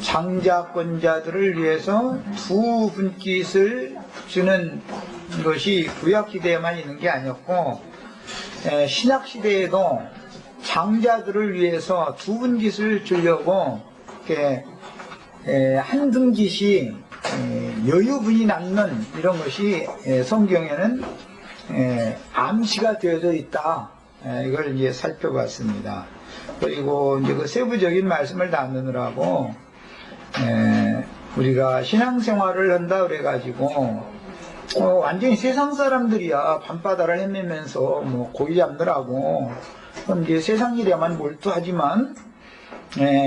장자권자들을 위해서 두 분깃을 주는 것이 구약시대에만 있는 게 아니었고 신약시대에도 장자들을 위해서 두 분깃을 주려고 이렇게 한 분깃이 여유분이 남는 이런 것이 성경에는 암시가 되어져 있다. 이걸 이제 살펴봤습니다. 그리고 이제 그 세부적인 말씀을 나누느라고 우리가 신앙생활을 한다 그래가지고 완전히 세상 사람들이야. 밤바다를 헤매면서 뭐 고기 잡느라고 그럼 이제 세상 일에만 몰두하지만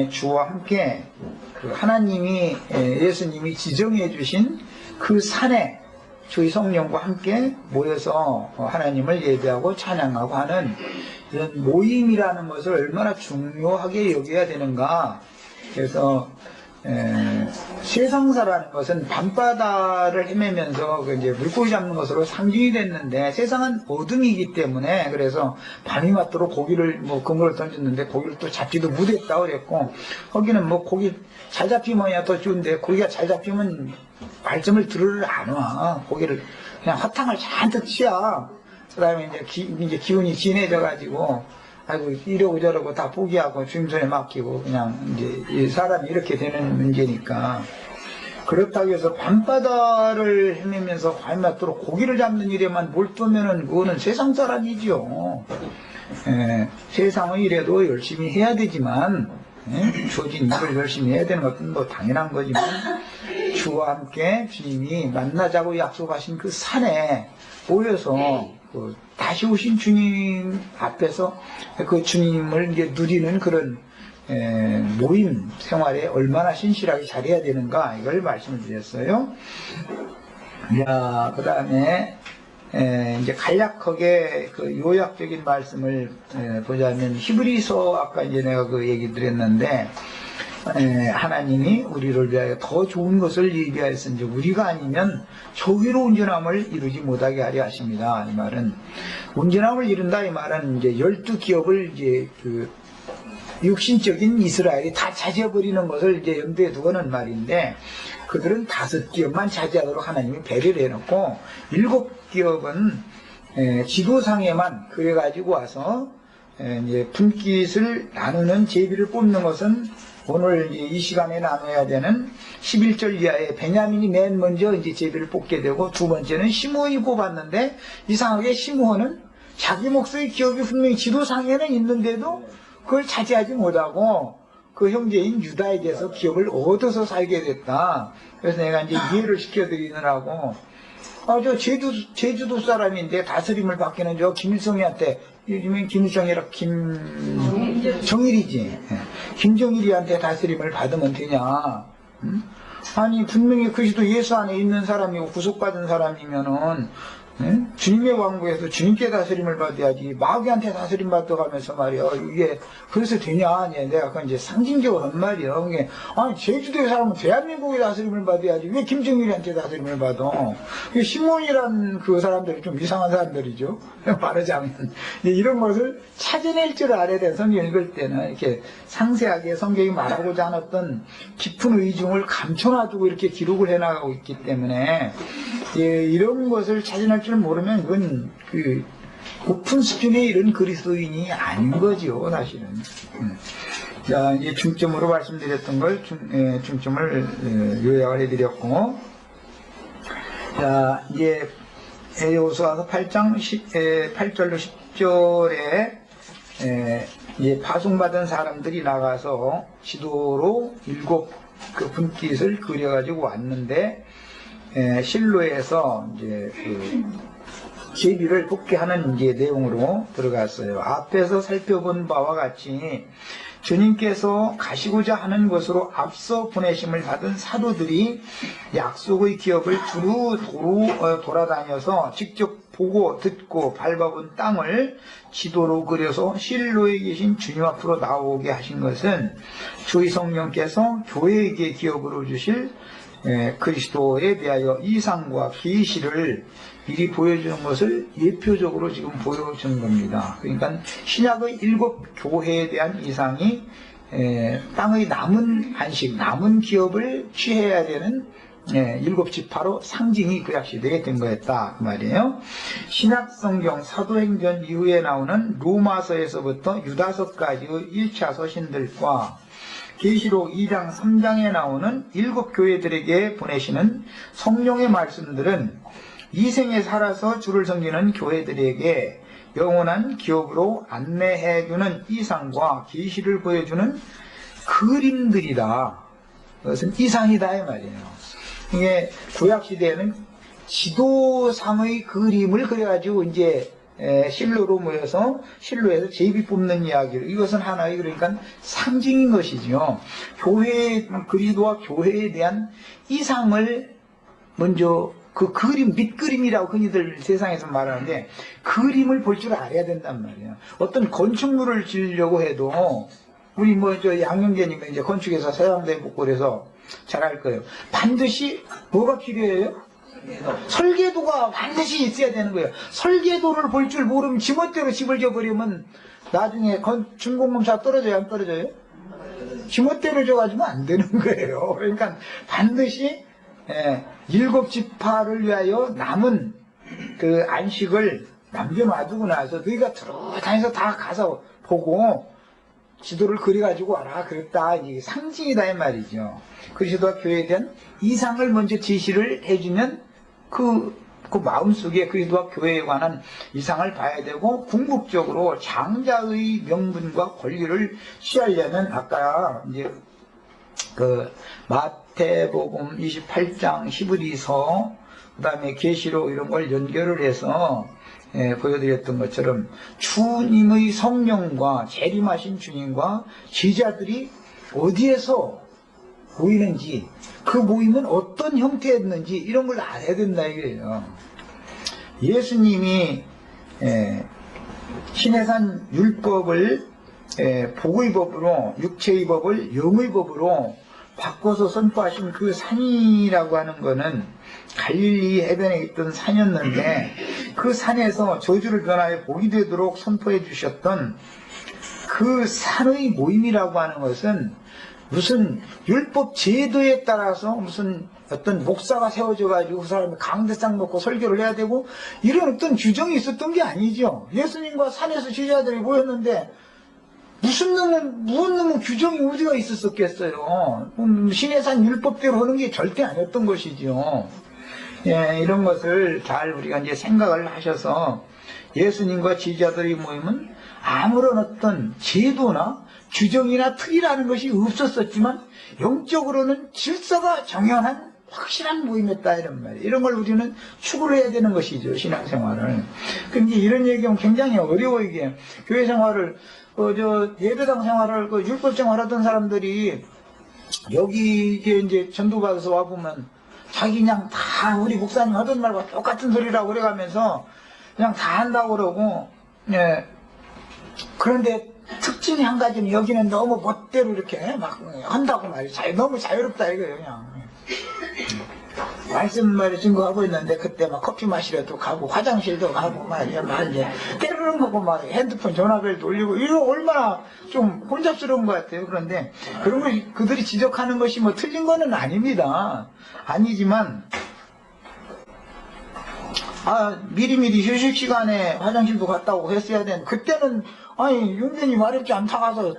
주와 함께 그 하나님이 예수님이 지정해 주신 그 산에 주의 성령과 함께 모여서 하나님을 예배하고 찬양하고 하는 이런 모임이라는 것을 얼마나 중요하게 여겨야 되는가. 그래서 세상사라는 것은 밤바다를 헤매면서 이제 물고기 잡는 것으로 상징이 됐는데 세상은 어둠이기 때문에 그래서 밤이 맞도록 고기를 그물을 던졌는데 고기를 또 잡지도 못했다고 그랬고 거기는 고기 잘 잡히면야 더 좋은데 고기가 잘 잡히면 말씀을 들으러 안 와. 고기를 그냥 화탕을 잔뜩 치야. 그 다음에 이제 기운이 진해져 가지고 아이고 이러고 저러고 다 포기하고 주님 손에 맡기고 그냥 이제 사람이 이렇게 되는 문제니까 그렇다고 해서 밤바다를 헤매면서 밤이 맞도록 고기를 잡는 일에만 몰두하면은 그거는 세상 사람이지요. 세상의 일에도 열심히 해야 되지만 주어진 일을 열심히 해야 되는 것은 당연한 거지만 주와 함께 주님이 만나자고 약속하신 그 산에 모여서 다시 오신 주님 앞에서 그 주님을 이제 누리는 그런 모임 생활에 얼마나 신실하게 잘해야 되는가 이걸 말씀을 드렸어요. 그 다음에 이제 간략하게 그 요약적인 말씀을 보자면 히브리서 아까 이제 내가 그 얘기 드렸는데 하나님이 우리를 위하여 더 좋은 것을 예비하였은지 우리가 아니면 저기로 온전함을 이루지 못하게 하려 하십니다. 이 말은 온전함을 이룬다 이 말은 이제 12기업을 이제 그 육신적인 이스라엘이 다 차지해버리는 것을 이제 염두에 두고는 말인데 그들은 5기업만 차지하도록 하나님이 배려를 해놓고 7기업은 지도상에만 그래가지고 와서 이제 분깃을 나누는 제비를 뽑는 것은 오늘 이 시간에 나눠야 되는 11절 이하에 베냐민이 맨 먼저 이제 제비를 뽑게 되고 두 번째는 시므온이 뽑았는데 이상하게 시므온은 자기 목소리 기업이 분명히 지도상에는 있는데도 그걸 차지하지 못하고 그 형제인 유다에게서 기업을 얻어서 살게 됐다. 그래서 내가 이제 이해를 시켜드리느라고 저 제주도 사람인데 다스림을 받기는 저 김일성이한테 요즘엔 김일성이라 김정일이지. 김정일이한테 다스림을 받으면 되냐? 응? 아니 분명히 그리스도 예수 안에 있는 사람이고 구속받은 사람이면은 주님의 왕국에서 주님께 다스림을 받아야지 마귀한테 다스림 받아가면서 말이야 이게 그래서 되냐? 내가 그건 이제 상징적으로 한 말이야. 그게 아니 제주도의 사람은 대한민국의 다스림을 받아야지 왜 김정일한테 다스림을 받아? 시몬이란 그 사람들이 좀 이상한 사람들이죠. 말하자면 이런 것을 찾아낼 줄 알아야 돼. 성경 읽을 때는 이렇게 상세하게 성경이 말하고자 하는 어떤 깊은 의중을 감춰놔두고 이렇게 기록을 해나가고 있기 때문에 이런 것을 찾아낼 줄 모르면 그건 그 높은 수준의 이런 그리스도인이 아닌 거죠, 사실은. 자, 이제 중점으로 말씀드렸던 걸 중점을 요약을 해드렸고, 자, 이제 여호수아서 8장 8절로 10절에 이제 파송받은 사람들이 나가서 지도로 7 그 분깃을 그려가지고 왔는데 실로에서 이제 그 제비를 뽑게 하는 이제 내용으로 들어갔어요. 앞에서 살펴본 바와 같이 주님께서 가시고자 하는 곳으로 앞서 보내심을 받은 사도들이 약속의 기업을 두루 돌아다녀서 직접 보고 듣고 밟아본 땅을 지도로 그려서 실로에 계신 주님 앞으로 나오게 하신 것은 주의 성령께서 교회에게 기업으로 주실 그리스도에 대하여 이상과 계시를 미리 보여주는 것을 예표적으로 지금 보여주는 겁니다. 그러니까 신약의 7 교회에 대한 이상이 땅의 남은 한식, 남은 기업을 취해야 되는 일곱 지파로 상징이 구약시대에 된 거였다 그 말이에요. 신약성경 사도행전 이후에 나오는 로마서에서부터 유다서까지의 1차 서신들과 계시록 2장 3장에 나오는 일곱 교회들에게 보내시는 성령의 말씀들은 이 생에 살아서 주를 섬기는 교회들에게 영원한 기업으로 안내해주는 이상과 계시를 보여주는 그림들이다. 그것은 이상이다 이 말이에요. 이게 구약시대에는 지도상의 그림을 그려가지고 이제 실로로 모여서 실로에서 제비 뽑는 이야기를, 이것은 하나의 그러니까 상징인 것이죠. 교회, 그리스도와 교회에 대한 이상을 먼저 그 그림, 밑그림이라고 흔히들 세상에서 말하는데 그림을 볼 줄 알아야 된단 말이에요. 어떤 건축물을 지으려고 해도 우리 저 양형제니까 이제 건축에서 서양대 목골에서 잘 알 거예요. 반드시 뭐가 필요해요? 설계도가 반드시 있어야 되는 거예요. 설계도를 볼 줄 모르면 지멋대로 집을 져버리면 나중에 준공검사 떨어져요, 안 떨어져요? 지멋대로 져가지고 안 되는 거예요. 그러니까 반드시 일곱 지파를 위하여 남은 그 안식을 남겨놔두고 나서 너희가 들어다니면서 다 가서 보고 지도를 그려가지고 와라 그랬다. 이게 상징이다 이 말이죠. 그리스도와 교회에 대한 이상을 먼저 제시를 해주면 그 마음속에 그리스도와 교회에 관한 이상을 봐야 되고 궁극적으로 장자의 명분과 권리를 취하려면 아까 이제 그 마태복음 28장 히브리서 그다음에 계시록 이런 걸 연결을 해서 보여드렸던 것처럼 주님의 성령과 재림하신 주님과 제자들이 어디에서 모이는지, 그 모임은 어떤 형태였는지 이런 걸 알아야 된다 이거예요. 예수님이 신해산 율법을 복의 법으로, 육체의 법을 영의 법으로 바꿔서 선포하신 그 산이라고 하는 거는 갈릴리 해변에 있던 산이었는데 그 산에서 저주를 변하여 복이 되도록 선포해 주셨던 그 산의 모임이라고 하는 것은 무슨 율법 제도에 따라서 무슨 어떤 목사가 세워져 가지고 그 사람이 강대상 놓고 설교를 해야 되고 이런 어떤 규정이 있었던 게 아니죠. 예수님과 산에서 제자들이 모였는데 무슨 놈은 규정이 어디가 있었겠어요. 신해산 율법대로 하는 게 절대 아니었던 것이죠. 이런 것을 잘 우리가 이제 생각을 하셔서 예수님과 제자들이 모이면 아무런 어떤 제도나 규정이나 틀이라는 것이 없었지만 영적으로는 질서가 정연한 확실한 모임이었다 이런 말이에요. 이런 걸 우리는 추구를 해야 되는 것이죠, 신앙생활을. 근데 이런 얘기하면 굉장히 어려워 이게. 교회 생활을 예배당 생활을 율법 생활하던 사람들이 여기 이제 전도받아서 와 보면 자기 그냥 다 우리 목사님 하던 말과 똑같은 소리라고 그래가면서 그냥 다 한다고 그러고 그런데 특징이 한 가지는 여기는 너무 멋대로 이렇게 막 한다고 말이에요. 너무 자유롭다 이거예요. 그냥 말씀 말이 증거하고 있는데 그때 막 커피 마시러도 가고 화장실도 가고 막 이제 때르는 거고 막 핸드폰 전화벨 돌리고 이거 얼마나 좀 혼잡스러운 것 같아요. 그런데 그런 걸 그들이 지적하는 것이 뭐 틀린 거는 아닙니다. 아니지만 미리미리 휴식 시간에 화장실도 갔다 오고 했어야 되는데 그때는 용변이 말했지 않다 가서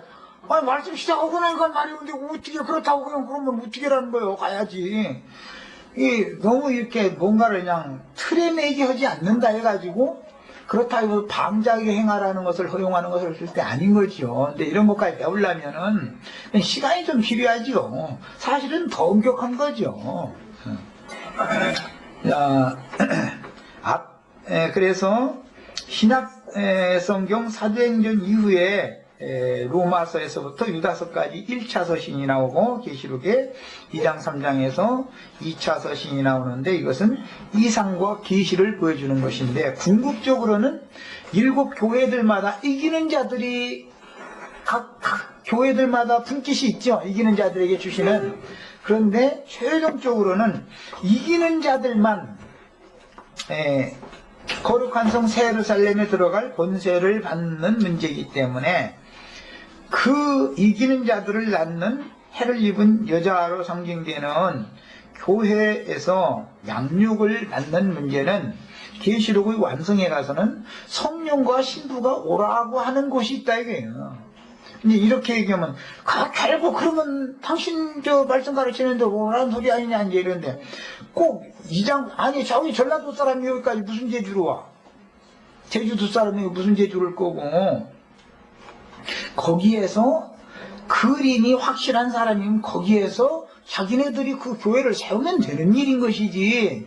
말씀 시작하고 나니까 말이 오는데 어떻게 그렇다고 그러면 어떻게라는 거예요. 가야지. 너무 이렇게 뭔가를 그냥 틀에 매기 하지 않는다 해가지고 그렇다고 방자하게 행하라는 것을 허용하는 것을 쓸 때 아닌 거죠. 근데 이런 것까지 배우려면은 시간이 좀 필요하죠. 사실은 더 엄격한 거죠. 그래서 신약 성경 사도행전 이후에 로마서에서부터 유다서까지 1차 서신이 나오고 계시록에 2장 3장에서 2차 서신이 나오는데 이것은 이상과 계시를 보여주는 것인데 궁극적으로는 일곱 교회들마다 이기는 자들이 각 교회들마다 분깃이 있죠. 이기는 자들에게 주시는. 그런데 최종적으로는 이기는 자들만 거룩한 성 새 예루살렘에 들어갈 권세를 받는 문제이기 때문에 그 이기는 자들을 낳는 해를 입은 여자로 상징되는 교회에서 양육을 낳는 문제는 계시록의 완성에 가서는 성령과 신부가 오라고 하는 곳이 있다 이거예요. 이제 이렇게 얘기하면 결국 그러면 당신 저 말씀 가르치는데 오라는 소리 아니냐 이제 이런데 꼭 이장 아니 저기 전라도 사람이 여기까지 무슨 재주로 와? 제주도 사람이 무슨 재주를 거고 거기에서 그림이 확실한 사람이면 거기에서 자기네들이 그 교회를 세우면 되는 일인 것이지.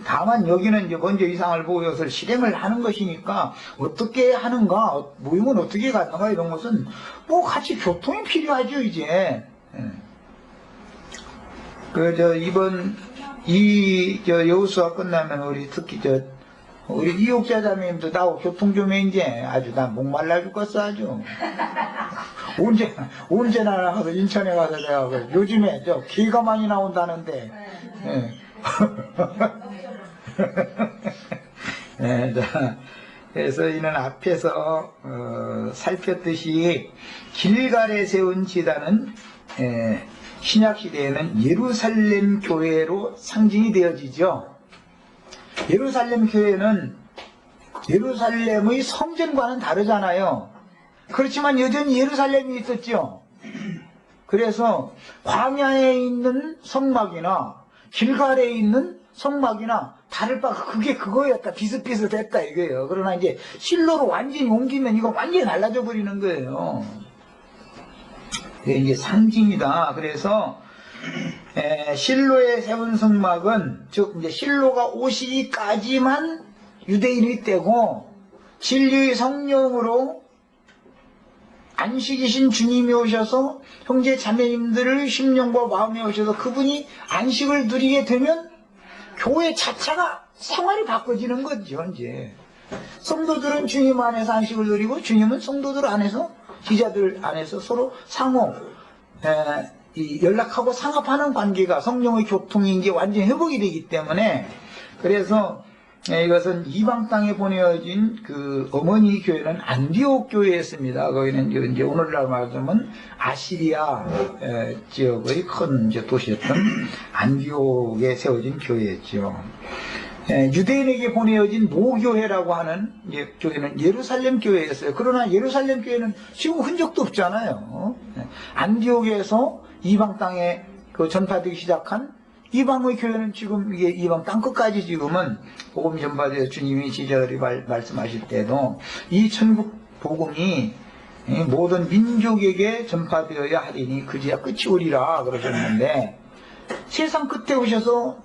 다만 여기는 이제 먼저 이상을 보고 이것을 실행을 하는 것이니까 어떻게 하는가, 모임은 어떻게 갖는가 이런 것은 뭐 같이 교통이 필요하죠 이제. 이번 여우수가 끝나면 우리 특히 우리 이옥자 자매님도 나하고 교통 좀 해 이제 아주 나 목말라 죽겠어 아주. 언제나 가서 인천에 가서 내가 요즘에 개가 많이 나온다는데. 예. 네, 그래서 이는 앞에서 살폈듯이 길갈에 세운 지단은 신약시대에는 예루살렘 교회로 상징이 되어지죠. 예루살렘 교회는 예루살렘의 성전과는 다르잖아요. 그렇지만 여전히 예루살렘이 있었죠. 그래서 광야에 있는 성막이나 길갈에 있는 성막이나 다를 바가 그게 그거였다. 비슷비슷했다 이거예요. 그러나 이제 실로로 완전히 옮기면 이거 완전히 달라져 버리는 거예요. 이게 이제 상징이다. 그래서 실로에 세운 성막은 즉 이제 실로가 오시기까지만 유대인의 때고 진리의 성령으로 안식이신 주님이 오셔서 형제 자매님들을 심령과 마음에 오셔서 그분이 안식을 누리게 되면 교회 자체가 생활이 바꿔지는 거죠. 이제 성도들은 주님 안에서 안식을 누리고 주님은 성도들 안에서 지자들 안에서 서로 상호 연락하고 상합하는 관계가 성령의 교통이 이제 완전히 회복이 되기 때문에 그래서 이것은 이방 땅에 보내어진 그 어머니 교회는 안디옥 교회였습니다. 거기는 이제 오늘날 말하자면 아시리아 지역의 큰 이제 도시였던 안디옥에 세워진 교회였죠. 유대인에게 보내어진 모교회라고 하는 교회는 예루살렘 교회였어요. 그러나 예루살렘 교회는 지금 흔적도 없잖아요. 안디옥에서 이방 땅에 그 전파되기 시작한 이방의 교회는 지금 이게 이방 땅끝까지 지금은 복음 전파되어 주님이 지저리 말씀하실 때도 이 천국 복음이 모든 민족에게 전파되어야 하리니 그제야 끝이 오리라 그러셨는데 세상 끝에 오셔서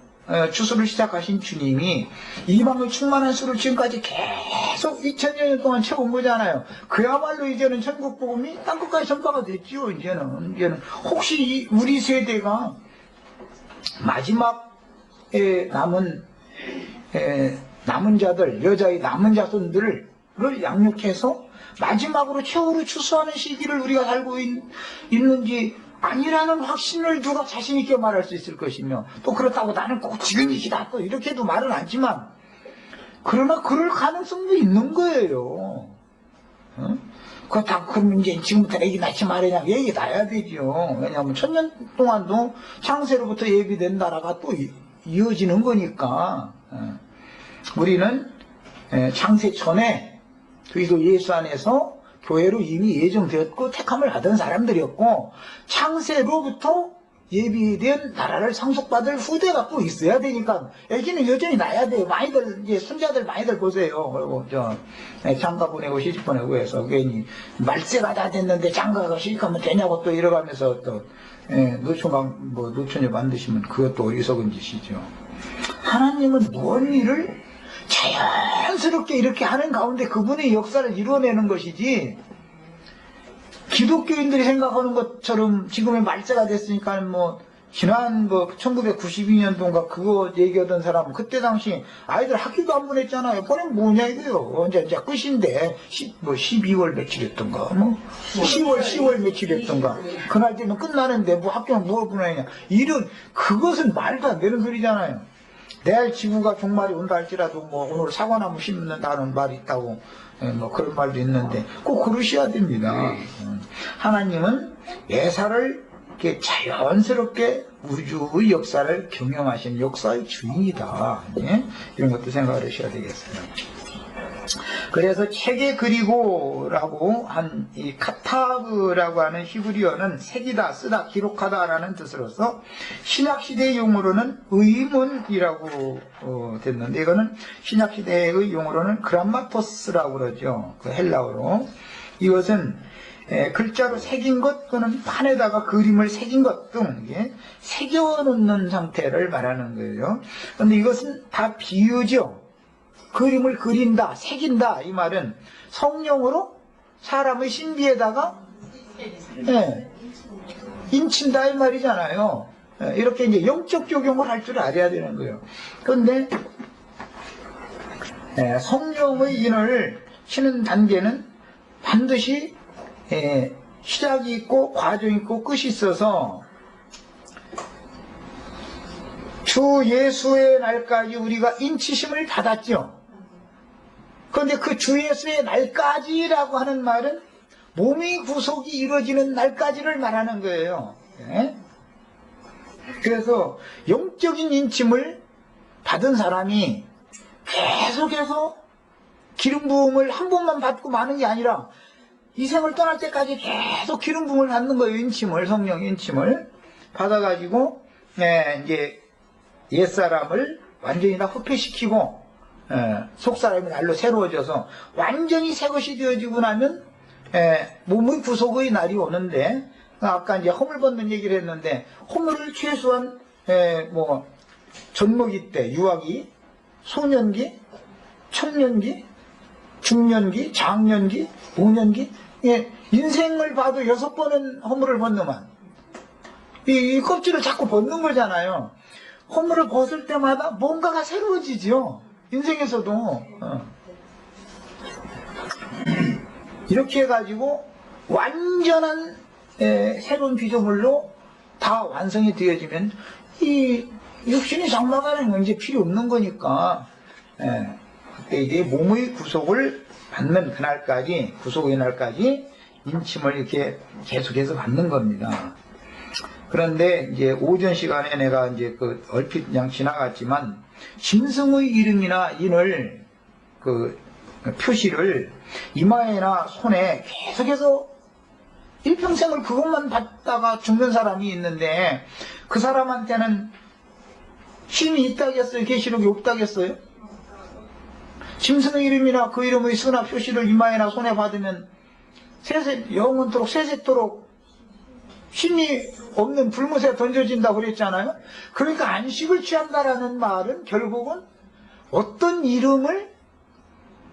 주소를 시작하신 주님이 이방의 충만한 수를 지금까지 계속 2000년 동안 채운 거잖아요. 그야말로 이제는 천국 복음이 땅끝까지 전파가 됐죠. 이제는 혹시 우리 세대가 마지막에 남은 자들, 여자의 남은 자손들을 양육해서 마지막으로 최후로 추수하는 시기를 우리가 살고 있는지 아니라는 확신을 누가 자신 있게 말할 수 있을 것이며 또 그렇다고 나는 꼭 지금이시다 또 이렇게도 말은 않지만 그러나 그럴 가능성도 있는 거예요. 그렇다고 그러면 이제 지금부터 애기 낳지 말아야 애기 낳아야 되죠. 왜냐하면 1000년 동안도 창세로부터 예비된 나라가 또 이어지는 거니까. 우리는 창세 전에 그리스도 예수 안에서 교회로 이미 예정되었고 택함을 받은 사람들이었고 창세로부터 예비된 나라를 상속받을 후대가 또 있어야 되니까 애기는 여전히 낳아야 돼요. 많이들 이제 손자들 많이들 보세요. 그리고 장가 보내고 시집 보내고 해서 괜히 말세가 다 됐는데 장가가 시집하면 되냐고 또 이러가면서 또 노처녀 만드시면 그것도 어리석은 짓이죠. 하나님은 뭔 일을 자연스럽게 이렇게 하는 가운데 그분의 역사를 이루어내는 것이지 기독교인들이 생각하는 것처럼 지금의 말세가 됐으니까 지난 1992년도인가 그거 얘기하던 사람은 그때 당시 아이들 학교도 안 보냈잖아요. 보내면 뭐냐 이거요. 이제 끝인데 12월 며칠이었던가 10월 며칠이었던가 그날 되면 끝나는데 학교는 뭘 보내냐 이런 그것은 말도 안 되는 소리잖아요. 내일 지구가 종말이 온다 할지라도 뭐 오늘 사과나무 심는다는 말이 있다고 뭐 그런 말도 있는데 꼭 그러셔야 됩니다. 하나님은 예사를 이렇게 자연스럽게 우주의 역사를 경영하시는 역사의 주인이다. 예? 이런 것도 생각을 하셔야 되겠어요. 그래서 책에 그리고라고 한 이 카타브라고 하는 히브리어는 새기다, 쓰다, 기록하다라는 뜻으로서 신약시대의 용어로는 의문이라고 됐는데 이거는 신약시대의 용어로는 그람마토스라고 그러죠. 그 헬라어로. 이것은 글자로 새긴 것 또는 판에다가 그림을 새긴 것 등 새겨놓는 상태를 말하는 거예요. 그런데 이것은 다 비유죠. 그림을 그린다, 새긴다 이 말은 성령으로 사람의 신비에다가 인친다 이 말이잖아요. 이렇게 이제 영적 적용을 할 줄 알아야 되는 거예요. 그런데 성령의 인을 치는 단계는 반드시 시작이 있고 과정이 있고 끝이 있어서 주 예수의 날까지 우리가 인치심을 받았죠. 그런데 그 주 예수의 날까지라고 하는 말은 몸의 구속이 이루어지는 날까지를 말하는 거예요. 그래서 영적인 인침을 받은 사람이 계속해서 기름 부음을 한 번만 받고 마는 게 아니라 이 생을 떠날 때까지 계속 기름 부음을 받는 거예요. 인침을, 성령 인침을 받아가지고 이제 옛사람을 완전히 다 흡폐시키고 속사람이 날로 새로워져서 완전히 새것이 되어지고 나면 몸의 구속의 날이 오는데 아까 이제 허물 벗는 얘기를 했는데 허물을 최소한 뭐 젖먹이 때 유아기, 소년기, 청년기, 중년기, 장년기, 노년기 인생을 봐도 6번은 허물을 벗는만 이 껍질을 자꾸 벗는 거잖아요. 허물을 벗을 때마다 뭔가가 새로워지죠. 인생에서도 이렇게 해가지고 완전한 새로운 피조물로 다 완성이 되어지면 이 육신이 장막하는 건 이제 필요 없는 거니까 그때 이제 몸의 구속을 받는 그날까지 구속의 날까지 인침을 이렇게 계속해서 받는 겁니다. 그런데 이제 오전 시간에 내가 이제 그 얼핏 그냥 지나갔지만 짐승의 이름이나 인을 그 표시를 이마에나 손에 계속해서 일평생을 그것만 받다가 죽는 사람이 있는데 그 사람한테는 힘이 있다겠어요? 계시록이 없다겠어요? 짐승의 이름이나 그 이름의 수나 표시를 이마에나 손에 받으면 영원토록 세세토록 힘이 없는 불못에 던져진다고 그랬잖아요. 그러니까 안식을 취한다라는 말은 결국은 어떤 이름을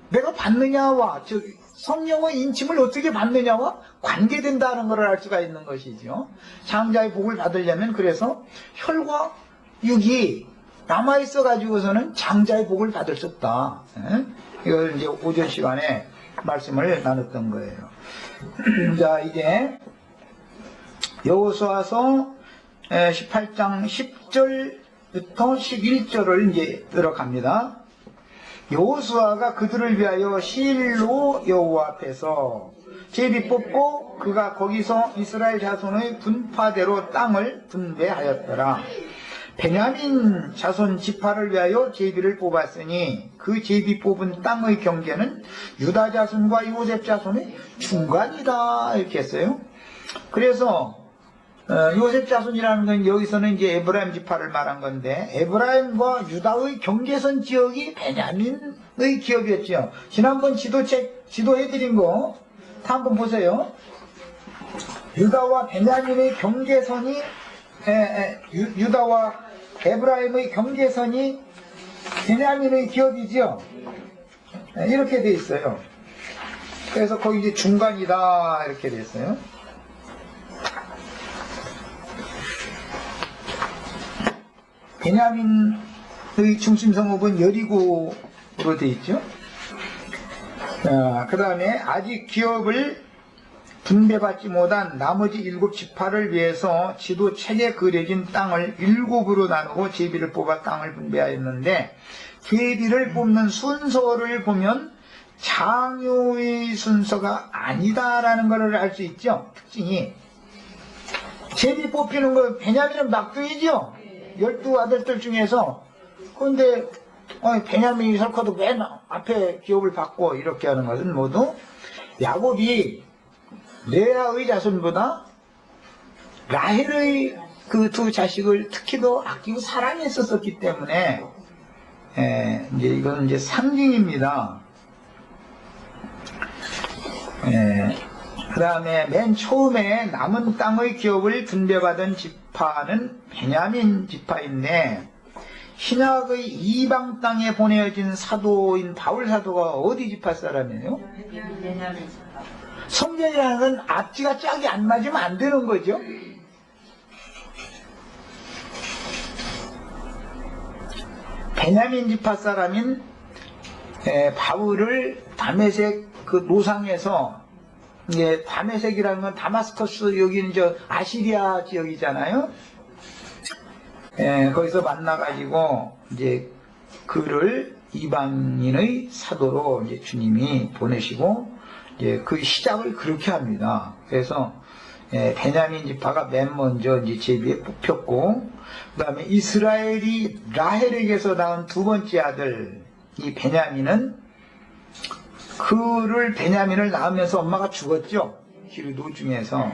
내가 받느냐와 즉 성령의 인침을 어떻게 받느냐와 관계된다는 것을 알 수가 있는 것이죠. 장자의 복을 받으려면 그래서 혈과 육이 남아있어 가지고서는 장자의 복을 받을 수 없다. 이걸 이제 오전 시간에 말씀을 나눴던 거예요. 자, 이제 여호수아서 18장 10절부터 11절을 이제 들어갑니다. 여호수아가 그들을 위하여 실로 여호와 앞에서 제비 뽑고 그가 거기서 이스라엘 자손의 분파대로 땅을 분배하였더라. 베냐민 자손 지파를 위하여 제비를 뽑았으니 그 제비 뽑은 땅의 경계는 유다 자손과 요셉 자손의 중간이다 이렇게 했어요. 그래서 요셉 자손이라는 건 여기서는 이제 에브라임 지파를 말한 건데 에브라임과 유다의 경계선 지역이 베냐민의 기업이었죠. 지난번 지도해드린 거 다 한번 보세요. 유다와 베냐민의 경계선이 유다와 에브라임의 경계선이 베냐민의 기업이죠. 이렇게 돼 있어요. 그래서 거기 이제 중간이다 이렇게 돼 있어요. 베냐민의 중심 성읍은 여리고로 되어 있죠. 그 다음에 아직 기업을 분배받지 못한 나머지 7지파를 위해서 지도책에 그려진 땅을 7으로 나누고 제비를 뽑아 땅을 분배하였는데, 제비를 뽑는 순서를 보면 장요의 순서가 아니다라는 것을 알 수 있죠. 특징이 제비 뽑히는 거 베냐민은 막둥이죠. 12아들들 중에서. 그런데 베냐민이 설커도 맨 앞에 기업을 받고 이렇게 하는 것은 모두 야곱이 레아의 자손보다 라헬의 그 두 자식을 특히 더 아끼고 사랑했었기 때문에, 이제 이건 이제 상징입니다. 그 다음에 맨 처음에 남은 땅의 기업을 분배받은 지파는 베냐민 지파인데, 신약의 이방 땅에 보내어진 사도인 바울 사도가 어디 지파 사람이에요? 성전이라는 건 앞뒤가 짝이 안 맞으면 안 되는 거죠. 베냐민 지파 사람인 바울을 다메섹 그 노상에서, 이제 다메섹이라는 건 다마스커스, 여기는 저 아시리아 지역이잖아요. 거기서 만나가지고 이제 그를 이방인의 사도로 이제 주님이 보내시고, 이제 그 시작을 그렇게 합니다. 그래서 베냐민 지파가 맨 먼저 이제 제비에 뽑혔고, 그 다음에 이스라엘이 라헬에게서 낳은 두 번째 아들 이 베냐민은, 그를 베냐민을 낳으면서 엄마가 죽었죠. 길 도중에서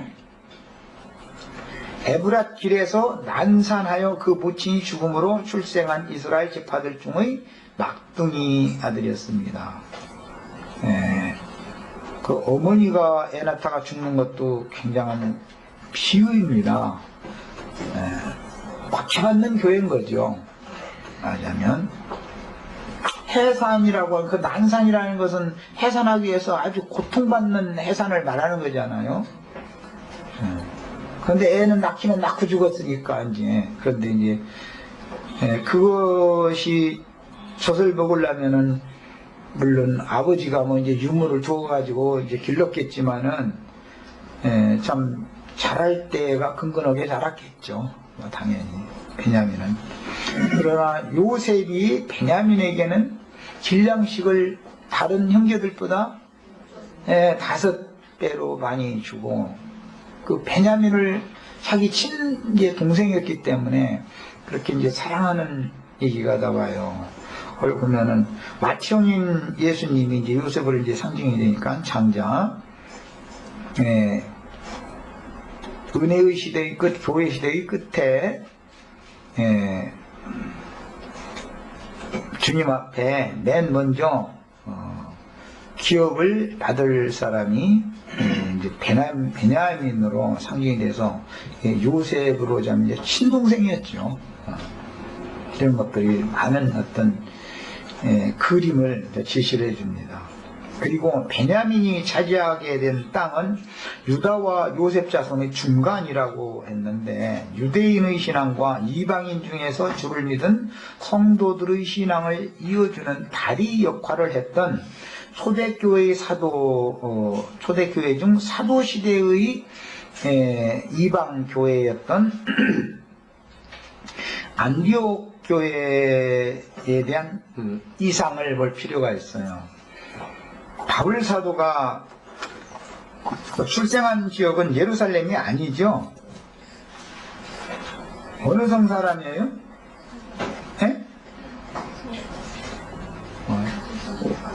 에브랏 길에서 난산하여 그 모친이 죽음으로 출생한 이스라엘 지파들 중의 막둥이 아들이었습니다. 그 어머니가 애 낳다가 죽는 것도 굉장한 비유입니다. 박해받는 교회인 거죠. 말하자면 해산이라고 하는, 그 난산이라는 것은 해산하기 위해서 아주 고통받는 해산을 말하는 거잖아요. 그런데 애는 낳기는 낳고 죽었으니까 이제, 그런데 이제 그것이 젖을 먹으려면은 물론 아버지가 뭐 이제 유물을 주어가지고 이제 길렀겠지만은 참 자랄 때가 근근하게 자랐겠죠. 당연히 베냐민은. 그러나 요셉이 베냐민에게는 길량식을 다른 형제들보다 5배로 많이 주고, 그 베냐민을 자기 친제 동생이었기 때문에 그렇게 이제 사랑하는 얘기가 나와요. 그걸 보면은 맏형인 예수님이 이제 요셉을 이제 상징이 되니까 장자, 은혜의 시대의 끝, 교회 시대의 끝에 주님 앞에 맨 먼저 기업을 받을 사람이 이제 베냐민으로 상징이 돼서 요셉으로 자면 이제 친동생이었죠. 이런 것들이 많은 어떤 그림을 제시를 해줍니다. 그리고 베냐민이 차지하게 된 땅은 유다와 요셉 자손의 중간이라고 했는데, 유대인의 신앙과 이방인 중에서 주를 믿은 성도들의 신앙을 이어주는 다리 역할을 했던 초대교회의 초대교회 중 사도시대의 이방교회였던 안디옥 교회에 대한 그 이상을 볼 필요가 있어요. 바울 사도가 출생한 지역은 예루살렘이 아니죠. 어느 성 사람이에요?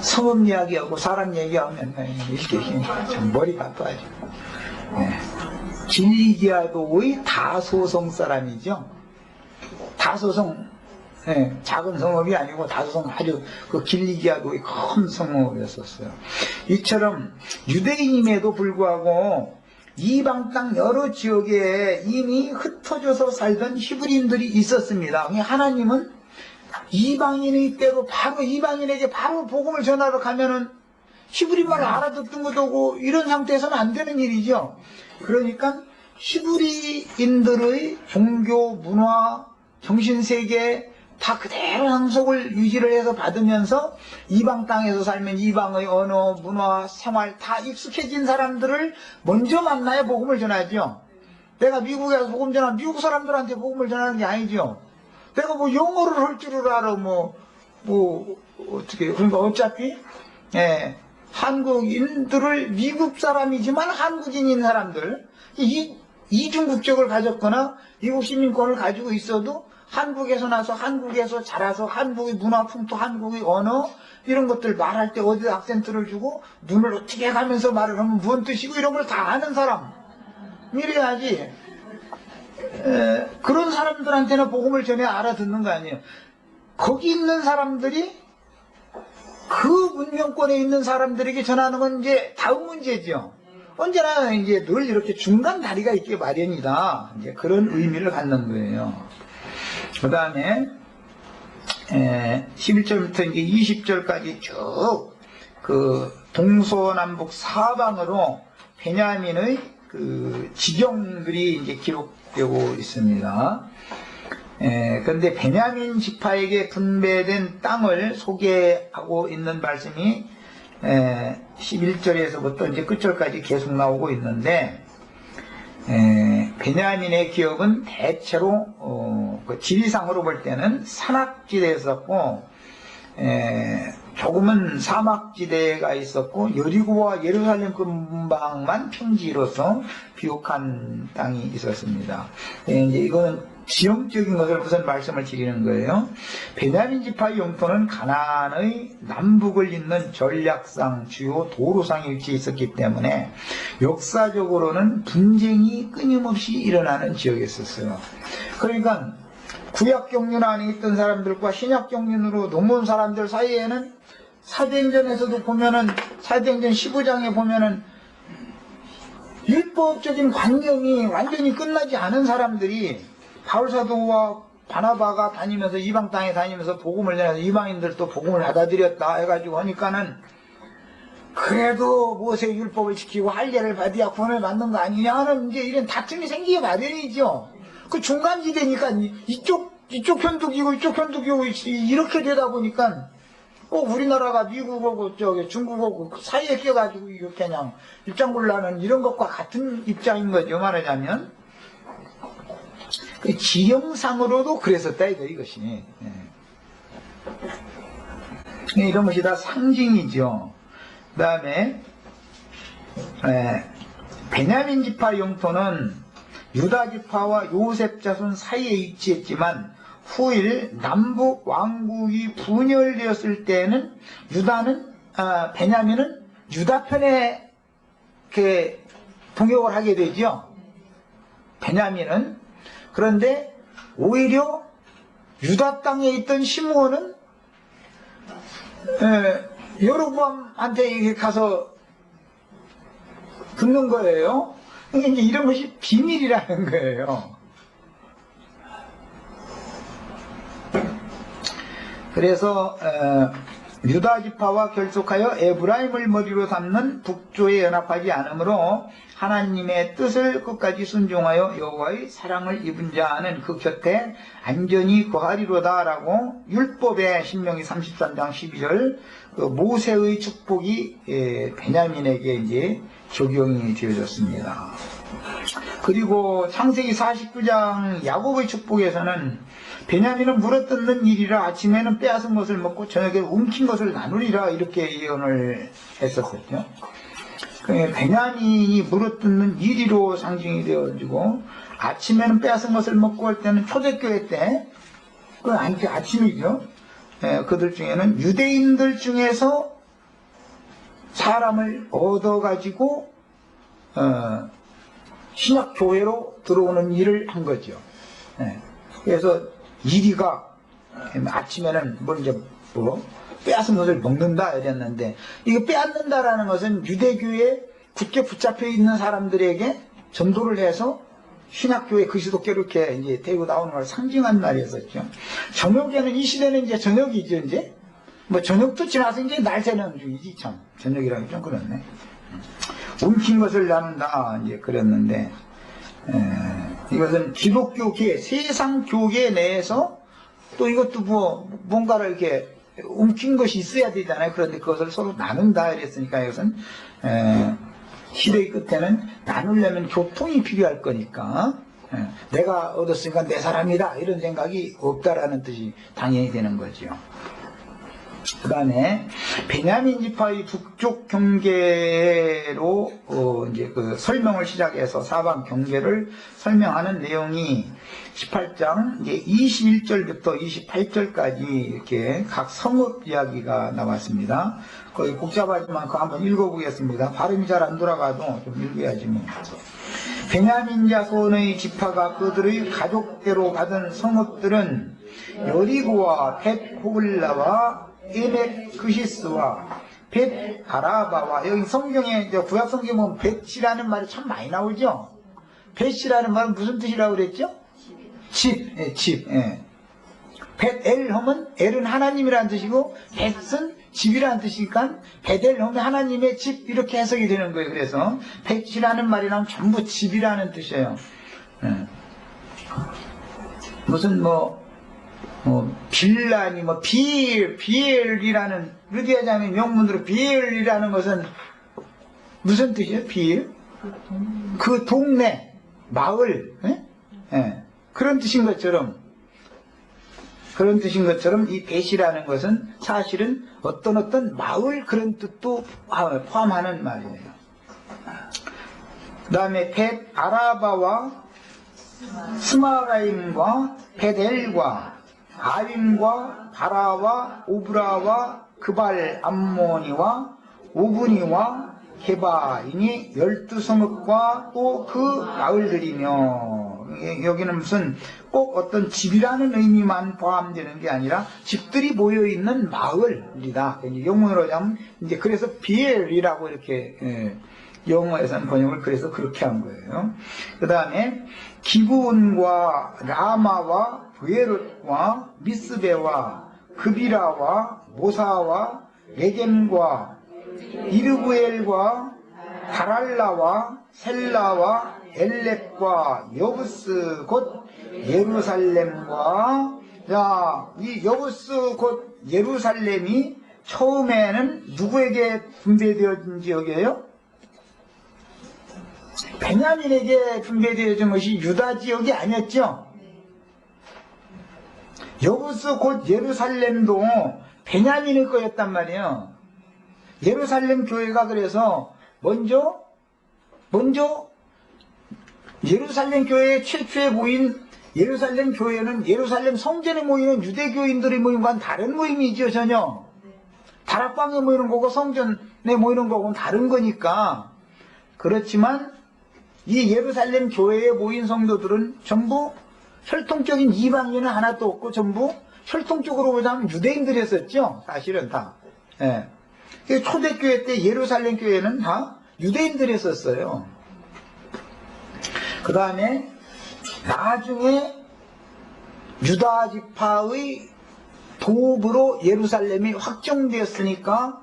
성읍 이야기하고 사람 얘기하면 이렇게 참 머리가 아파요. 길리기아도의 다소성 사람이죠. 다소성, 작은 성읍이 아니고 다소성, 아주 그 길리기아도의 큰 성읍이었었어요. 이처럼 유대인임에도 불구하고 이방 땅 여러 지역에 이미 흩어져서 살던 히브리인들이 있었습니다. 하나님은 이방인의 때로 바로 이방인에게 바로 복음을 전하러 가면은 히브리말을 알아듣던 것도 오고, 이런 상태에서는 안 되는 일이죠. 그러니까 히브리인들의 종교, 문화, 정신세계, 다 그대로 상속을 유지를 해서 받으면서 이방 땅에서 살면 이방의 언어, 문화, 생활 다 익숙해진 사람들을 먼저 만나야 복음을 전하죠. 내가 미국에 가서 복음 전하면 미국 사람들한테 복음을 전하는 게 아니죠. 내가 뭐 영어를 할 줄을 알아, 어떻게, 그러니까 어차피, 한국인들을 미국 사람이지만 한국인인 사람들, 이중 국적을 가졌거나 미국 시민권을 가지고 있어도 한국에서 나서 한국에서 자라서 한국의 문화, 풍토, 한국의 언어 이런 것들 말할 때 어디다 악센트를 주고 눈을 어떻게 가면서 말을 하면 무슨 뜻이고 이런 걸 다 아는 사람 이래야지. 그런 사람들한테는 복음을 전해 알아듣는 거 아니에요. 거기 있는 사람들이 그 문명권에 있는 사람들에게 전하는 건 이제 다음 문제죠. 언제나 이제 늘 이렇게 중간 다리가 있게 마련이다. 이제 그런 의미를 갖는 거예요. 그 다음에 11절부터 이제 20절까지 쭉 그 동서남북 사방으로 베냐민의 그 지경들이 이제 기록되고 있습니다. 그런데 베냐민 지파에게 분배된 땅을 소개하고 있는 말씀이 11절에서부터 이제 끝절까지 계속 나오고 있는데, 베냐민의 기업은 대체로 그 지리상으로 볼 때는 산악지대였었고, 조금은 사막지대가 있었고, 여리고와 예루살렘 근방만 평지로서 비옥한 땅이 있었습니다. 이제 이거는 지형적인 것을 우선 말씀을 드리는 거예요. 베냐민 지파의 영토는 가나안의 남북을 잇는 전략상 주요 도로상에 위치해 있었기 때문에 역사적으로는 분쟁이 끊임없이 일어나는 지역이었어요. 그러니까 구약 경륜 안에 있던 사람들과 신약 경륜으로 넘어온 사람들 사이에는 사도행전에서도 보면은 사도행전 15장에 보면은 율법적인 관념이 완전히 끝나지 않은 사람들이 바울사도와 바나바가 다니면서 이방 땅에 다니면서 복음을 전해서 이방인들도 복음을 받아들였다 해가지고 하니까는 그래도 모세의 율법을 지키고 할례를 받아야 구원을 받는 거 아니냐 하는 이제 이런 다툼이 생기게 마련이죠. 그 중간지대니까 이쪽 편독이고 이쪽 편독이고 이렇게 되다 보니까 꼭 우리나라가 미국하고 중국하고 그 사이에 껴가지고 이렇게 그냥 입장곤란은 이런 것과 같은 입장인 거죠. 말하자면 그 지형상으로도 그랬었다 이것이. 이런 것이 다 상징이죠. 그 다음에 베냐민 지파 영토는 유다 지파와 요셉 자손 사이에 위치했지만 후일 남북 왕국이 분열되었을 때는 베냐민은 유다 편에 이렇게 동역을 하게 되죠. 베냐민은. 그런데 오히려 유다 땅에 있던 시므온은 여로보암한테 가서 붙는 거예요. 그러니까 이제 이런 것이 비밀이라는 거예요. 그래서 유다 지파와 결속하여 에브라임을 머리로 삼는 북조에 연합하지 않으므로 하나님의 뜻을 끝까지 순종하여 여호와의 사랑을 입은 자는 그 곁에 안전히 거하리로다라고 율법의 신명기 33장 12절 그 모세의 축복이 베냐민에게 이제 적용이 되어졌습니다. 그리고 창세기 49장 야곱의 축복에서는 베냐민은 물어뜯는 일이라 아침에는 빼앗은 것을 먹고 저녁에 움킨 것을 나누리라 이렇게 예언을 했었거든요. 베냐민이 물어뜯는 일이로 상징이 되어지고 아침에는 빼앗은 것을 먹고 할 때는 초대교회 때 그건 아침이죠. 그들 중에는 유대인들 중에서 사람을 얻어가지고 신약교회로 들어오는 일을 한 거죠. 그래서 이리가 아침에는 빼앗은 것을 먹는다 이랬는데 이거 빼앗는다라는 것은 유대교에 굳게 붙잡혀 있는 사람들에게 전도를 해서 신학교에 그리스도교로 이렇게 이제 데리고 나오는 걸 상징한 날이었었죠. 저녁에는 이 시대는 이제 저녁이죠. 이제 저녁도 지나서 이제 날 새는 중이지 참. 저녁이라기 좀 그렇네. 움킨 것을 나눈다 이제 그랬는데 이것은 기독교계 세상 교계 내에서 또 이것도 뭔가를 이렇게 움킨 것이 있어야 되잖아요. 그런데 그것을 서로 나눈다 이랬으니까 이것은 시대의 끝에는 나누려면 교통이 필요할 거니까 내가 얻었으니까 내 사람이다 이런 생각이 없다라는 뜻이 당연히 되는 거죠. 그 다음에 베냐민 지파의 북쪽 경계로 이제 그 설명을 시작해서 사방 경계를 설명하는 내용이 18장 이제 21절부터 28절까지 이렇게 각 성읍 이야기가 나왔습니다. 거의 복잡하지만 그거 한번 읽어보겠습니다. 발음이 잘 안 돌아가도 좀 읽어야지 뭐. 베냐민 자손의 지파가 그들의 가족대로 받은 성읍들은 여리고와 벳호글라와 에메크시스와 벳 아라바와, 여기 성경에 구약 성경에 보면 벳이라는 말이 참 많이 나오죠. 벳이라는 말은 무슨 뜻이라고 그랬죠? 집, 집. 벳엘 하면 엘은 하나님이라는 뜻이고 벳은 집이라는 뜻이니까 베델 하면 하나님의 집 이렇게 해석이 되는 거예요. 그래서 벳이라는 말이 나오면 전부 집이라는 뜻이에요. 무슨 빌라니 비엘이라는 루디아자의 명문으로 비엘이라는 것은 무슨 뜻이에요? 비엘? 그 동네, 마을, 그런 뜻인 것처럼 이 벳이라는 것은 사실은 어떤 마을 그런 뜻도 포함하는 말이에요. 그 다음에 벳 아라바와 스마라임과 벳엘과 아윈과 바라와 오브라와 그발 암모니와 오브니와 게바이니 12성읍과 또 그 마을들이며, 여기는 무슨 꼭 어떤 집이라는 의미만 포함되는 게 아니라 집들이 모여있는 마을이다. 영문으로 하면 이제 그래서 비엘이라고 이렇게 영어에서는 번역을 그래서 그렇게 한 거예요. 그 다음에 기브온과 라마와 브에롯과 미스베와 그비라와 모사와 레겜과 이르브엘과 다랄라와 셀라와 엘렙과 여부스 곧 예루살렘과, 이 여부스 곧 예루살렘이 처음에는 누구에게 분배되어진 지역이에요? 베냐민에게 분배되어진 것이 유다 지역이 아니었죠. 여부스 곧 예루살렘도 베냐민의 거였단 말이에요. 예루살렘 교회가 그래서 먼저 예루살렘 교회의 최초에 모인 예루살렘 교회는 예루살렘 성전에 모이는 유대교인들이 모인 건 다른 모임이죠. 전혀 다락방에 모이는 거고 성전에 모이는 거고는 다른 거니까. 그렇지만 이 예루살렘 교회에 모인 성도들은 전부 혈통적인 이방인은 하나도 없고 전부 혈통적으로 보자면 유대인들이었었죠. 사실은 다. 초대교회 때 예루살렘 교회는 다 유대인들이었었어요. 그 다음에 나중에 유다 지파의 도읍으로 예루살렘이 확정되었으니까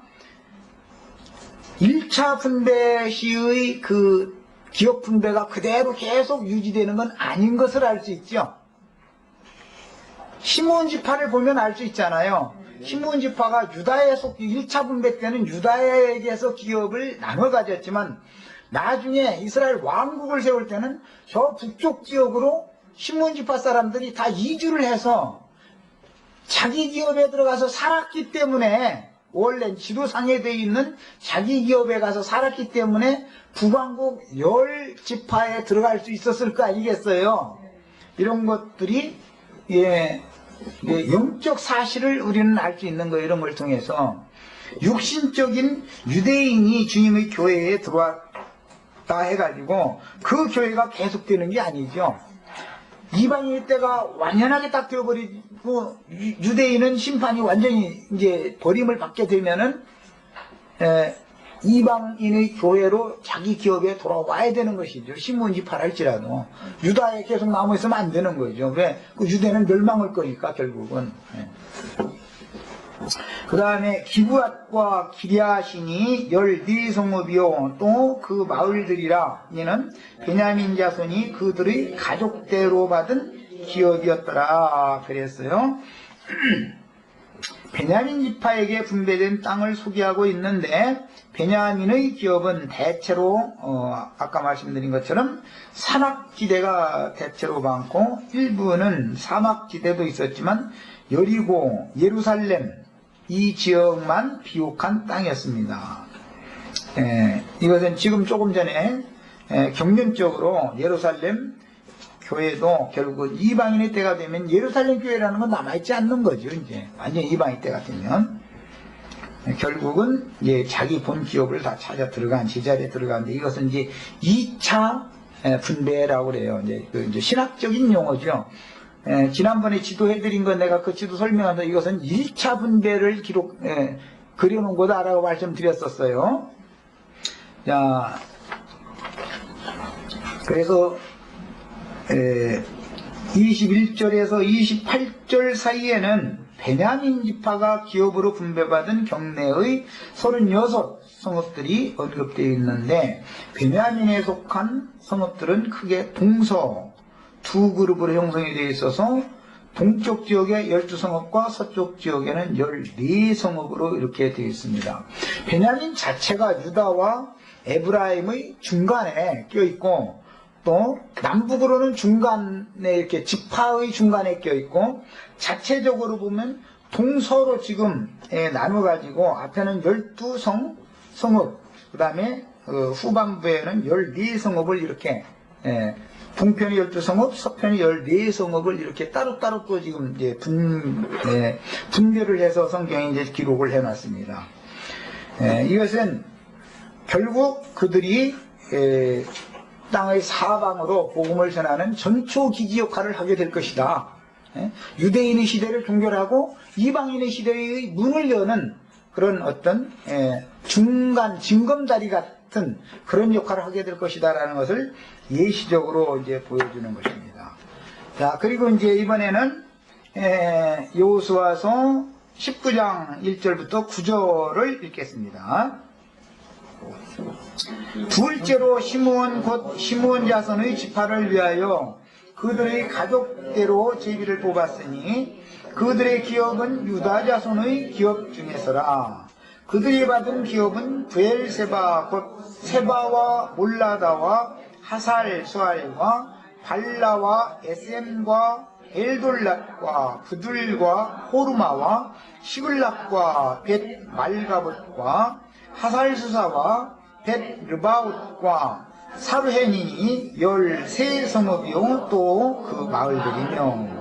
1차 분배 시의 그 기업 분배가 그대로 계속 유지되는 건 아닌 것을 알 수 있죠. 시므온 지파를 보면 알 수 있잖아요. 시므온 지파가 유다에 1차 분배 때는 유다에게서 기업을 나눠 가졌지만 나중에 이스라엘 왕국을 세울 때는 저 북쪽 지역으로 시므온 지파 사람들이 다 이주를 해서 자기 기업에 들어가서 살았기 때문에, 원래 지도상에 되어 있는 자기 기업에 가서 살았기 때문에 북왕국 10지파에 들어갈 수 있었을 거 아니겠어요. 이런 것들이 영적 사실을 우리는 알 수 있는 거예요. 이런 걸 통해서 육신적인 유대인이 주님의 교회에 들어왔다 해가지고 그 교회가 계속되는 게 아니죠. 이방인 때가 완연하게 딱 되어버리고 유대인은 심판이 완전히 이제 버림을 받게 되면은 이방인의 교회로 자기 기업에 돌아와야 되는 것이죠. 시므온 지파라 할지라도 유다에 계속 남아 있으면 안 되는 거죠. 왜? 그 유대는 멸망할 거니까 결국은. 그 다음에 기브앗과 기랴신이 14성읍이요 또 그 마을들이라. 이는 베냐민 자손이 그들의 가족대로 받은 기업이었더라 그랬어요. 베냐민 지파에게 분배된 땅을 소개하고 있는데 베냐민의 기업은 대체로 아까 말씀드린 것처럼 산악지대가 대체로 많고 일부는 사막지대도 있었지만 여리고, 예루살렘 이 지역만 비옥한 땅이었습니다. 이것은 지금 조금 전에 경륜적으로 예루살렘 교회도 결국은 이방인의 때가 되면 예루살렘 교회라는 건 남아있지 않는 거죠. 이제 완전 이방인 때가 되면 결국은 이제 자기 본 기업을 다 찾아 들어간 제자리에 들어가는데 이것은 이제 2차 분배라고 그래요. 이제 신학적인 용어죠. 지난번에 지도해드린 건 내가 그 지도 설명하면서 이것은 1차 분배를 그려놓은 거다라고 말씀드렸었어요. 자, 그래서 21절에서 28절 사이에는 베냐민 지파가 기업으로 분배받은 경내의 36 성읍들이 언급되어 있는데 베냐민에 속한 성읍들은 크게 동서 두 그룹으로 형성이 되어 있어서 동쪽 지역에 12성읍과 서쪽 지역에는 14성읍으로 이렇게 되어 있습니다. 베냐민 자체가 유다와 에브라임의 중간에 껴있고 또 남북으로는 중간에 이렇게 지파의 중간에 껴있고 자체적으로 보면 동서로 지금 나눠가지고 앞에는 12성읍 그 다음에 후반부에는 14성읍을 이렇게 동편이 12성읍, 서편이 14성읍을 이렇게 따로따로 또 지금 이제 분별을 해서 성경에 이제 기록을 해놨습니다. 이것은 결국 그들이 땅의 사방으로 복음을 전하는 전초기지 역할을 하게 될 것이다. 유대인의 시대를 종결하고 이방인의 시대의 문을 여는 그런 어떤 중간 징검다리 같은 그런 역할을 하게 될 것이다라는 것을 예시적으로 이제 보여주는 것입니다. 자, 그리고 이제 이번에는 여호수아서 19장 1절부터 9절을 읽겠습니다. 둘째로 시므온 곧 시므온 자손의 지파를 위하여 그들의 가족대로 제비를 뽑았으니 그들의 기업은 유다 자손의 기업 중에서라. 그들이 받은 기업은 브엘세바 곧 세바와 몰라다와 하살 수알과 발라와 에셈과 엘돌랏과 부들과 호르마와 시글락과 벳 말가봇과 하살수사와 벳 르바웃과 사르헤니니 13성읍이요 또 그 마을들이며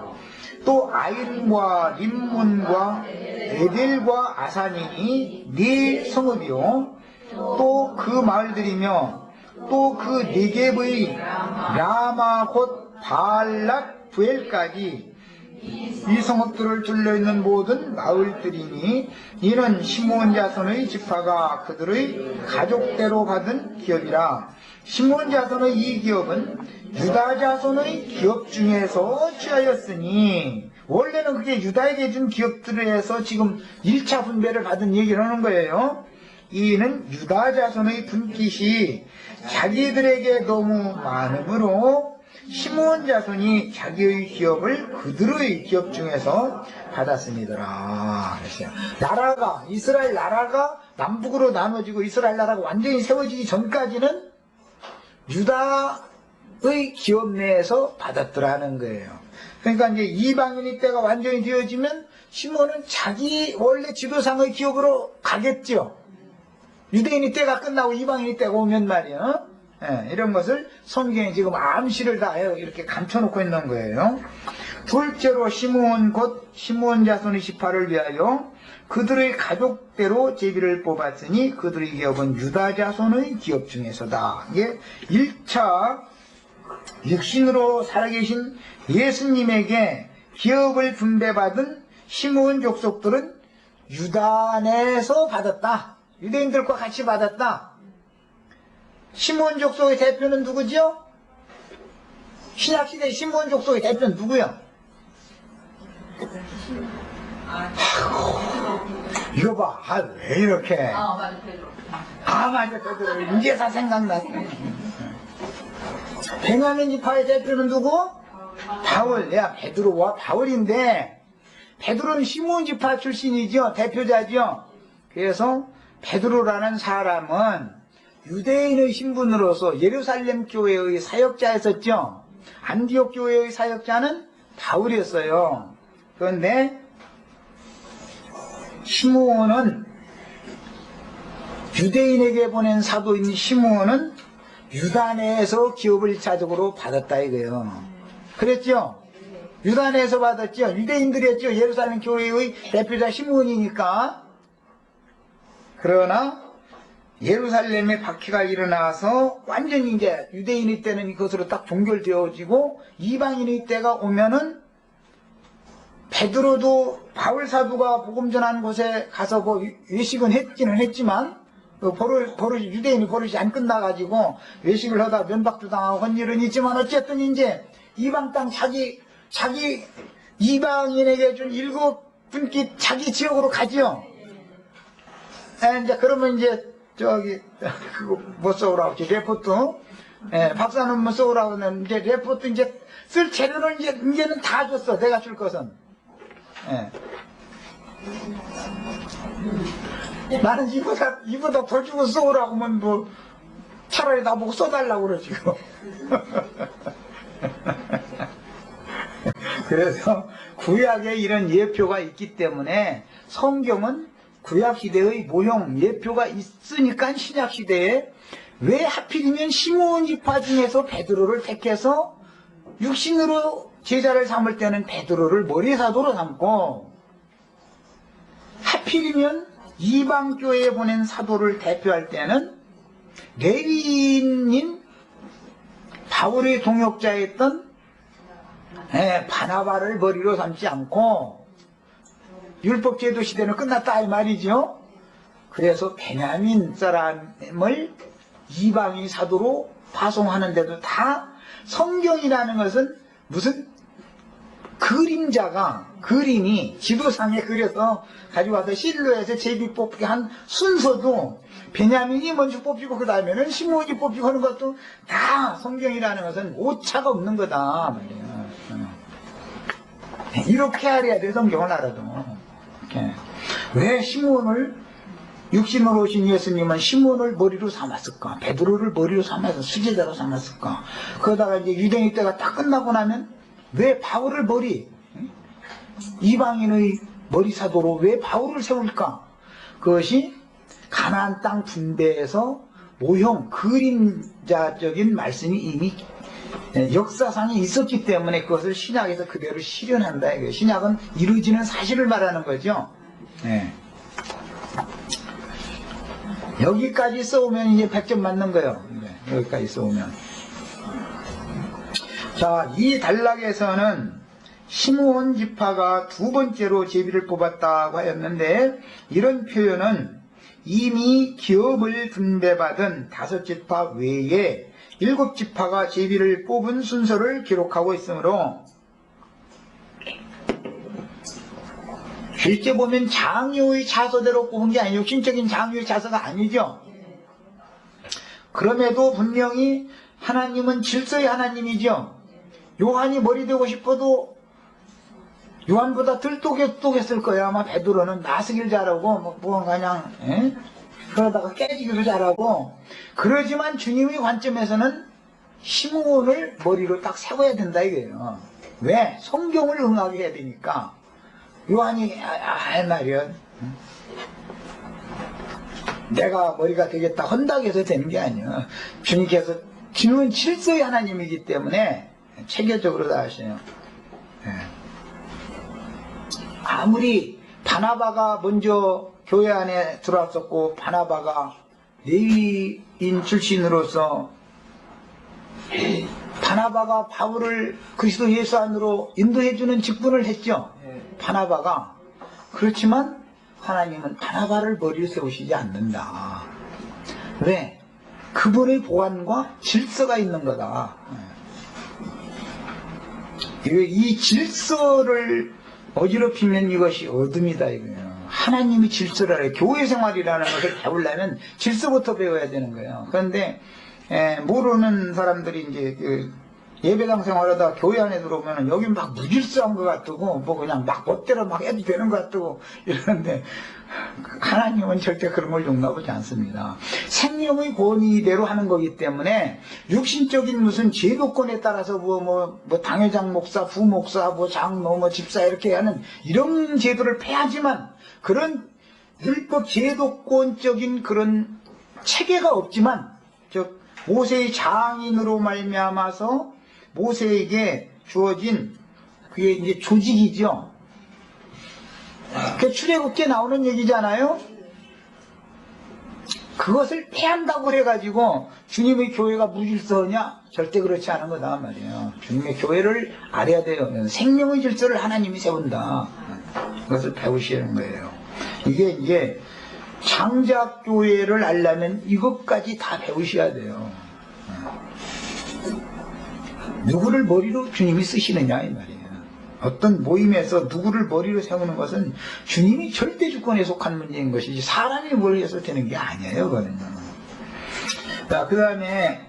또 아인과 림문과 에델과 아산이니 4성읍이요 또 그 마을들이며 또 그 네겝의 라마 곧 바알랏 부엘까지 이 성읍들을 둘러있는 모든 마을들이니 이는 시므온 자손의 지파가 그들의 가족대로 받은 기업이라. 시므온 자손의 이 기업은 유다 자손의 기업 중에서 취하였으니 원래는 그게 유다에게 준 기업들에서 지금 1차 분배를 받은 얘기를 하는 거예요. 이는 유다 자손의 분깃이 자기들에게 너무 많으므로 시므온 자손이 자기의 기업을 그들의 기업 중에서 받았습니다라. 나라가 이스라엘 나라가 남북으로 나눠지고 이스라엘 나라가 완전히 세워지기 전까지는 유다의 기업 내에서 받았더라는 거예요. 그러니까 이제 이방인의 때가 완전히 되어지면 시므온은 자기 원래 지도상의 기업으로 가겠죠. 유대인의 때가 끝나고 이방인의 때가 오면 말이야. 이런 것을 성경에 지금 암시를 다 이렇게 감춰놓고 있는 거예요. 둘째로 시므온 곧 시므온 자손의 지파를 위하여 그들의 가족대로 제비를 뽑았으니 그들의 기업은 유다 자손의 기업 중에서다. 이게 1차 육신으로 살아계신 예수님에게 기업을 분배받은 시므온 족속들은 유다 내에서 받았다. 유대인들과 같이 받았다. 시므온 족속의 대표는 누구죠? 신약시대 시므온 족속의 대표는 누구요? 아이고, 이거 봐. 왜 이렇게. 맞아, 베드로. 이제서 생각났네. 베냐민 지파의 대표는 누구? 바울, 야, 베드로와 바울인데, 베드로는 시므온 지파 출신이죠. 대표자죠. 그래서 베드로라는 사람은 유대인의 신분으로서 예루살렘 교회의 사역자였었죠. 안디옥 교회의 사역자는 바울이었어요. 그런데 시므온은 유대인에게 보낸 사도인 시므온은 유다 내에서 기업을 1차적으로 받았다 이거예요. 그랬죠? 유다 내에서 받았죠. 유대인들이었죠. 예루살렘 교회의 대표자 시므온이니까. 그러나 예루살렘에 박해가 일어나서 완전히 이제 유대인의 때는 이것으로 딱 종결되어지고 이방인의 때가 오면은 베드로도 바울 사도가 복음 전하는 곳에 가서 뭐 외식은 했기는 했지만 버릇이 유대인이 버릇이 안 끝나가지고 외식을 하다 면박도 당하고 한 일은 있지만 어쨌든 이제 이방 땅 자기 이방인에게 준 7분기 자기 지역으로 가죠. 이제 그러면 이제 저기 그거 뭐 써오라고 했지 레포트 박사는 뭐 써오라고 했는데 이제 레포트 이제 쓸 재료를 이제는 다 줬어. 내가 줄 것은. 나는 이보다 더 주고 써오라고 하면 뭐 차라리 나보고 써달라고 그러지. 그래서 구약에 이런 예표가 있기 때문에 성경은 구약시대의 모형 예표가 있으니까 신약시대에 왜 하필이면 시므온 지파 중에서 베드로를 택해서 육신으로 제자를 삼을 때는 베드로를 머리사도로 삼고 하필이면 이방교회에 보낸 사도를 대표할 때는 레위인인 바울의 동역자였던 바나바를 머리로 삼지 않고 율법제도 시대는 끝났다 이 말이죠. 그래서 베냐민 사람을 이방인 사도로 파송하는데도 다 성경이라는 것은 무슨 그림이 지도상에 그려서 가져와서 실로에서 제비 뽑기 한 순서도 베냐민이 먼저 뽑히고 그 다음에는 시므온이 뽑히고 하는 것도 다 성경이라는 것은 오차가 없는 거다 말이에요. 이렇게 알아야 돼. 성경을 알아도. 왜 시므온을 육신으로 오신 예수님은 시므온을 머리로 삼았을까? 베드로를 머리로 삼아서 수제자로 삼았을까? 그러다가 이제 유대인 때가 딱 끝나고 나면 왜 바울을 이방인의 머리 사도로 왜 바울을 세울까? 그것이 가나안 땅 분배에서 모형 그림자적인 말씀이 이미 역사상에 있었기 때문에 그것을 신약에서 그대로 실현한다. 신약은 이루어지는 사실을 말하는 거죠. 여기까지 써오면 이제 100점 맞는 거예요. 여기까지 써오면. 자, 이 단락에서는 시므온 지파가 두 번째로 제비를 뽑았다고 하였는데 이런 표현은 이미 기업을 분배받은 5지파 외에 7지파가 제비를 뽑은 순서를 기록하고 있으므로 실제 보면 장유의 자서대로 뽑은 게 아니고 육신적인 장유의 자서가 아니죠. 그럼에도 분명히 하나님은 질서의 하나님이죠. 요한이 머리 되고 싶어도 요한보다 덜 똑똑했을 거야. 아마 베드로는 나서길 잘하고 뭐 그냥 그러다가 깨지기도 잘하고 그러지만 주님의 관점에서는 시므온을 머리로 딱 세워야 된다 이거예요. 왜? 성경을 응하게 해야 되니까. 요한이 할 말이야. 내가 머리가 되겠다 헌다고 해서 되는 게 아니야. 주님은 질서의 하나님이기 때문에 체계적으로 다 하셔요. 아무리 바나바가 먼저 교회 안에 들어왔었고 바나바가 레위인 출신으로서 바나바가 바울을 그리스도 예수 안으로 인도해주는 직분을 했죠. 바나바가. 그렇지만 하나님은 바나바를 머리로 세우시지 않는다. 왜? 그분의 보안과 질서가 있는 거다. 이 질서를 어지럽히면 이것이 어둠이다 이거예요. 하나님이 질서를 교회 생활이라는 것을 배우려면 질서부터 배워야 되는 거예요. 그런데 모르는 사람들이 이제 예배당 생활하다 교회 안에 들어오면 여기 막 무질서한 것 같고 뭐 그냥 막 멋대로 막 해도 되는 것 같고 이러는데 하나님은 절대 그런 걸 용납하지 않습니다. 생명의 권위대로 하는 거기 때문에 육신적인 무슨 제도권에 따라서 뭐 당회장 목사, 부목사, 뭐 장로, 뭐 집사 이렇게 하는 이런 제도를 폐하지만 그런 율법 제도권적인 그런 체계가 없지만 즉 모세의 장인으로 말미암아서 모세에게 주어진 그게 이제 조직이죠. 그 출애굽기에 나오는 얘기잖아요. 그것을 폐한다고 그래가지고 주님의 교회가 무질서하냐? 절대 그렇지 않은 거다 말이에요. 주님의 교회를 알아야 돼요. 생명의 질서를 하나님이 세운다. 그것을 배우시는 거예요. 이게 이제 장작교회를 알려면 이것까지 다 배우셔야 돼요. 누구를 머리로 주님이 쓰시느냐 이 말이에요. 어떤 모임에서 누구를 머리로 세우는 것은 주님이 절대 주권에 속한 문제인 것이지 사람이 머리에서 되는 게 아니에요. 그거는요. 자, 그 다음에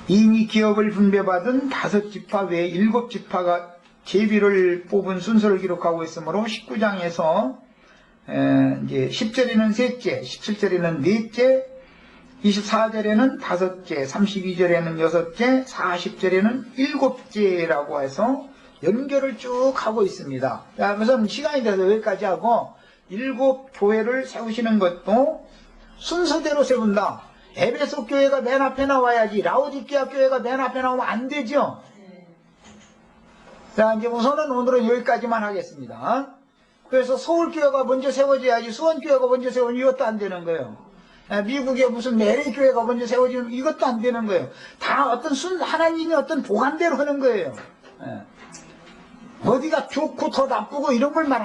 이미 기업을 분배받은 5지파 외에 7지파가 제비를 뽑은 순서를 기록하고 있으므로 19장에서 이제 10절에는 셋째, 17절에는 넷째, 24절에는 5째, 32절에는 6째, 40절에는 7째라고 해서 연결을 쭉 하고 있습니다. 자, 우선 시간이 돼서 여기까지 하고 7교회를 세우시는 것도 순서대로 세운다. 에베소 교회가 맨 앞에 나와야지 라오디게아 교회가 맨 앞에 나오면 안 되죠. 자, 이제 우선은 오늘은 여기까지만 하겠습니다. 그래서 서울교회가 먼저 세워져야지 수원교회가 먼저 세우면 이것도 안 되는 거예요. 미국에 무슨 메리교회가 먼저 세워지면 이것도 안 되는 거예요. 다 어떤 하나님이 어떤 보관대로 하는 거예요. 어디가 좋고 더 나쁘고 이런 걸 말